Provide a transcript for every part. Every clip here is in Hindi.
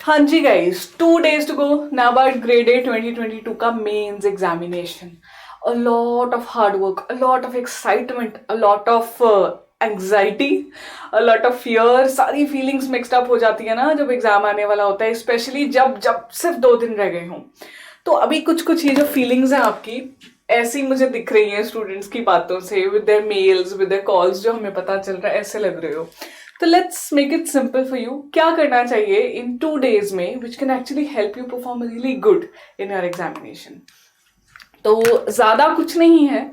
हाँ जी guys, 2 days to go. NABARD Grade A 2022 का mains examination. A lot of hard work, a lot of excitement, a lot of anxiety, a lot of fear. सारी फीलिंग्स मिक्सड अप हो जाती है ना जब एग्जाम आने वाला होता है, स्पेशली जब जब सिर्फ 2 दिन रह गए हों. तो अभी कुछ कुछ ये जो फीलिंग्स हैं आपकी ऐसी मुझे दिख रही हैं स्टूडेंट्स की बातों से, with their mails, with their calls, जो हमें पता चल रहा है, ऐसे लग रहे हो. तो let's make it simple for you. क्या करना चाहिए इन 2 days में which can actually help you perform really good in your examination. तो ज्यादा कुछ नहीं है,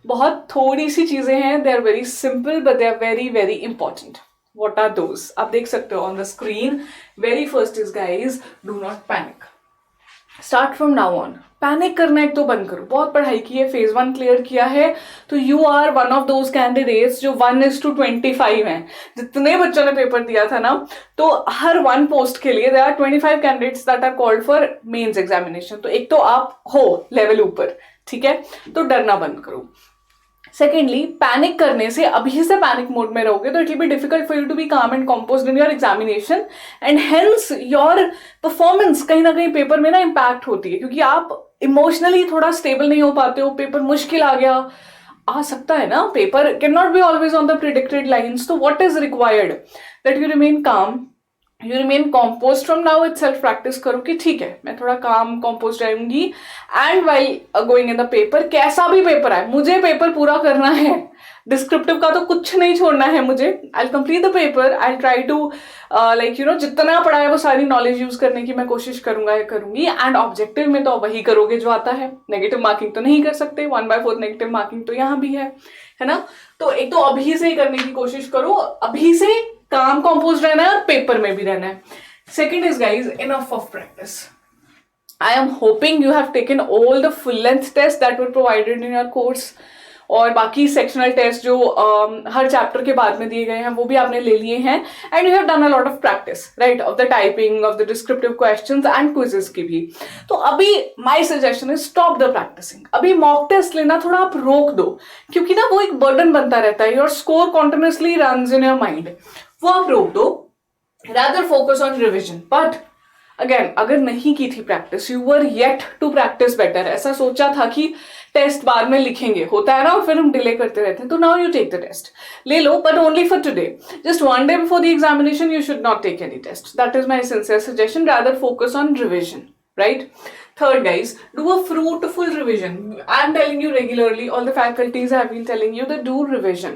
बहुत थोड़ी सी चीजें हैं. They are very simple but they are very very important. What are those? आप देख सकते हो on the screen. Very first is guys, do not panic. Start from now on. Panic करना एक तो बंद करो. बहुत पढ़ाई की है, फेज 1 क्लियर किया है, तो you are one of those candidates जो 1:25 हैं. जितने बच्चों ने पेपर दिया था ना, तो हर 1 पोस्ट के लिए there are 25 candidates that are called for mains examination. तो एक तो आप हो लेवल ऊपर, ठीक है, तो डरना बंद करो. सेकेंडली, पैनिक करने से, अभी से पैनिक मोड में रहोगे तो it will be difficult for you to be calm and composed in your examination, and hence your performance कहीं ना कहीं पेपर में ना इम्पैक्ट होती है, क्योंकि आप इमोशनली थोड़ा स्टेबल नहीं हो पाते हो. पेपर मुश्किल आ गया, आ सकता है ना, paper can not be always on the predicted lines. तो what is required? That you remain calm, you remain compose from now itself. Practice करो कि ठीक है, मैं थोड़ा काम कॉम्पोज रहूंगी, and while going in the paper, कैसा भी पेपर आए, मुझे पेपर पूरा करना है. डिस्क्रिप्टिव का तो कुछ नहीं छोड़ना है मुझे. I complete the paper, I try to like you know, जितना पढ़ा है वो सारी नॉलेज यूज करने की मैं कोशिश करूंगा या करूंगी. एंड ऑब्जेक्टिव में तो वही करोगे जो आता है. नेगेटिव मार्किंग तो नहीं कर सकते, 1/4 नेगेटिव मार्किंग तो यहाँ भी है ना. तो एक तो अभी से ही करने की कोशिश करो, अभी से काम कंपोज रहना है और पेपर में भी रहना है. Second is guys, enough of practice. I am hoping you have taken all the full length test that were provided in your course, और बाकी सेक्शनल टेस्ट जो हर चैप्टर के बाद में दिए गए हैं वो भी आपने ले लिए हैं. And you have done a lot of practice, right, of the typing, of the descriptive questions and quizzes की भी. तो अभी my suggestion is stop the practicing. अभी मॉक टेस्ट लेना थोड़ा आप रोक दो, क्योंकि ना वो एक बर्डन बनता रहता है. Your score continuously runs in your mind. वो आप रोक दो. Rather focus on revision. But again, अगर नहीं की थी practice, you were yet to practice better, ऐसा सोचा था कि टेस्ट बाद में लिखेंगे, होता है ना, और फिर हम डिले करते रहते हैं. तो now you take the test, ले लो, but only for today. Just 1 day before the examination you should not take any test. That is my sincere suggestion. Rather focus on revision, right? Third, guys, do a fruitful revision. I'm telling you regularly, all the faculties have been telling you that do revision.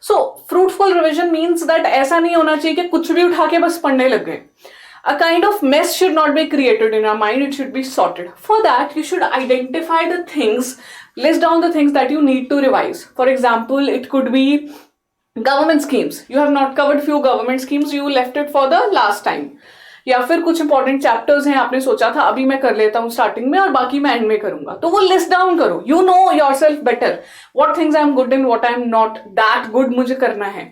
So, fruitful revision means that ऐसा नहीं होना चाहिए कि कुछ भी उठा के बस पढ़ने लग गए. A kind of mess should not be created in our mind, it should be sorted. For that, you should identify the things, list down the things that you need to revise. For example, it could be government schemes. You have not covered few government schemes, you left it for the last time. या फिर कुछ इंपॉर्टेंट चैप्टर्स हैं, आपने सोचा था अभी मैं कर लेता हूँ स्टार्टिंग में और बाकी मैं एंड में करूंगा, तो वो लिस्ट डाउन करो. You know yourself better, what things I am good in, what I am not that good मुझे करना है.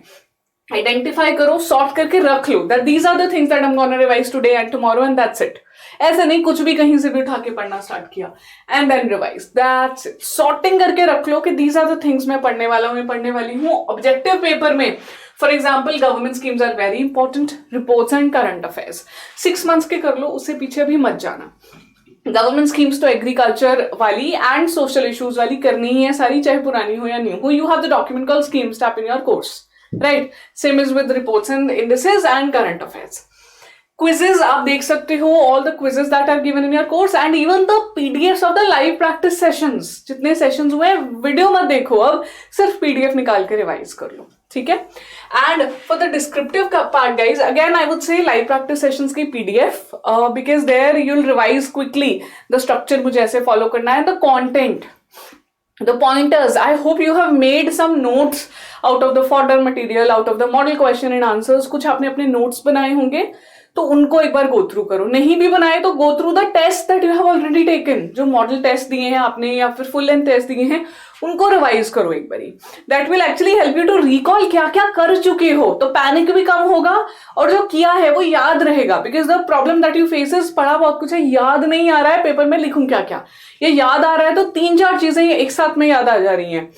आइडेंटिफाई करो, सॉर्ट करके रख लो, that these are the things that I am gonna revise today and tomorrow, and that's it. ऐसे नहीं कुछ भी कहीं से भी उठा के पढ़ना स्टार्ट किया and then revise, that's it. Sorting करके रख लो कि दीज आर द थिंग्स मैं पढ़ने वाला हूं, मैं पढ़ने वाली हूँ. ऑब्जेक्टिव पेपर में for example government schemes are very important, reports and current affairs 6 months के कर लो, उससे पीछे भी मत जाना. गवर्नमेंट स्कीम्स तो एग्रीकल्चर वाली एंड सोशल इश्यूज वाली करनी ही है सारी, चाहे पुरानी हो या न्यू हो. You have the document called scheme step in your course, right? Same is with reports and indices and current affairs. Quizzes आप देख सकते हो, all the quizzes that are given in your course, and even the PDFs of the live practice sessions. जितने सेशंस हुए, वीडियो मत देखो, अब सिर्फ पीडीएफ निकाल के रिवाइज कर लो, ठीक है? And for the descriptive part guys, again I would say live practice sessions की PDF, because there you will revise quickly. The structure मुझे ऐसे फॉलो करना है, the content, the pointers. I hope you have made some notes out of the fodder material, out of the model question and answers. कुछ आपने अपने notes बनाए होंगे, तो उनको एक बार गो थ्रू करो. नहीं भी बनाए तो go through the test that you have already taken. जो मॉडल टेस्ट दिए हैं आपने या फिर फुल लेंथ टेस्ट दिए हैं, उनको रिवाइज करो एक बारी. That will actually help you to recall क्या क्या कर चुके हो, तो पैनिक भी कम होगा और जो किया है वो याद रहेगा. Because the problem that you face is, पढ़ा बहुत कुछ है, याद नहीं आ रहा है, पेपर में लिखूं क्या क्या. ये याद आ रहा है तो 3-4 चीजें एक साथ में याद आ जा रही हैं.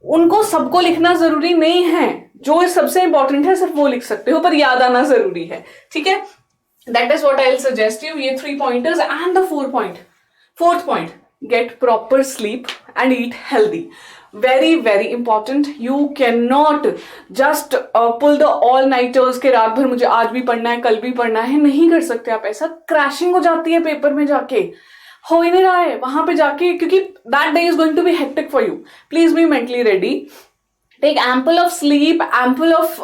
उनको सबको लिखना जरूरी नहीं है, जो सबसे इंपॉर्टेंट है सिर्फ वो लिख सकते हो, पर याद आना जरूरी है, ठीक है? That is what I will suggest you. ये 3 pointers and the fourth point, get proper sleep and eat healthy. Very very important. You can not just pull the all nighters के रात भर मुझे आज भी पढ़ना है, कल भी पढ़ना है. नहीं कर सकते आप ऐसा. क्रैशिंग हो जाती है पेपर में जाके, हो ही नहीं रहा है वहां पे जाके, क्योंकि that day is going to be hectic for you. Please be mentally ready. Take ample of sleep, ample of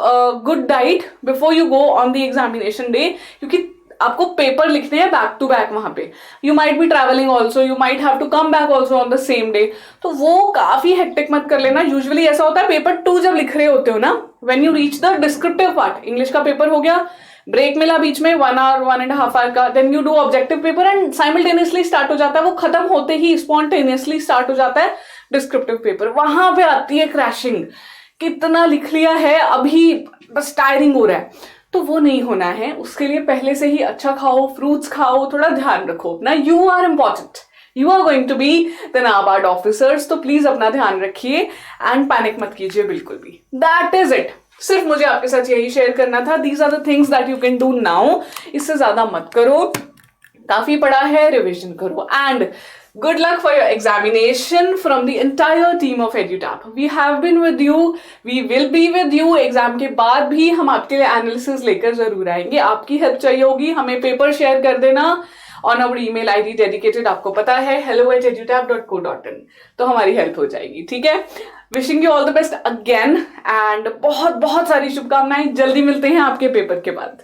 good diet before you go on the examination day, क्योंकि आपको पेपर लिखने हैं बैक टू बैक वहां पे. You might be travelling also, you might have to come back also on the same day. तो वो काफी हेक्टिक मत कर लेना. यूजुअली ऐसा होता है पेपर 2 जब लिख रहे होते हो ना, when you reach the descriptive part, English का पेपर हो गया, ब्रेक मिला बीच में 1 आवर 1.5 आवर का, then you do objective paper and simultaneously start हो जाता है. वो खत्म होते ही स्पॉन्टेनियसली स्टार्ट हो जाता है डिस्क्रिप्टिव पेपर. वहां पे आती है क्रैशिंग. कितना लिख लिया है अभी, बस टायरिंग हो रहा है. तो वो नहीं होना है. उसके लिए पहले से ही अच्छा खाओ, फ्रूट्स खाओ, थोड़ा ध्यान रखो अपना. You are important, you are going to be the NABARD officers. तो प्लीज अपना ध्यान रखिए एंड पैनिक मत कीजिए बिल्कुल भी. That is it. सिर्फ मुझे आपके साथ यही शेयर करना था. These are the things that you can do now. इससे ज्यादा मत करो. काफी पढ़ा है, रिविजन करो. And good luck for your examination from the entire team of EduTap. We have been with you, we will be with you. Exam के बाद भी हम आपके लिए एनालिसिस लेकर जरूर आएंगे. आपकी हेल्प चाहिए होगी, हमें पेपर शेयर कर देना on our email ID dedicated, आपको पता है, hello@edutap.co.in. तो हमारी हेल्प हो जाएगी. ठीक है. Wishing you all the best again and बहुत बहुत सारी शुभकामनाएं. जल्दी मिलते हैं आपके पेपर के बाद.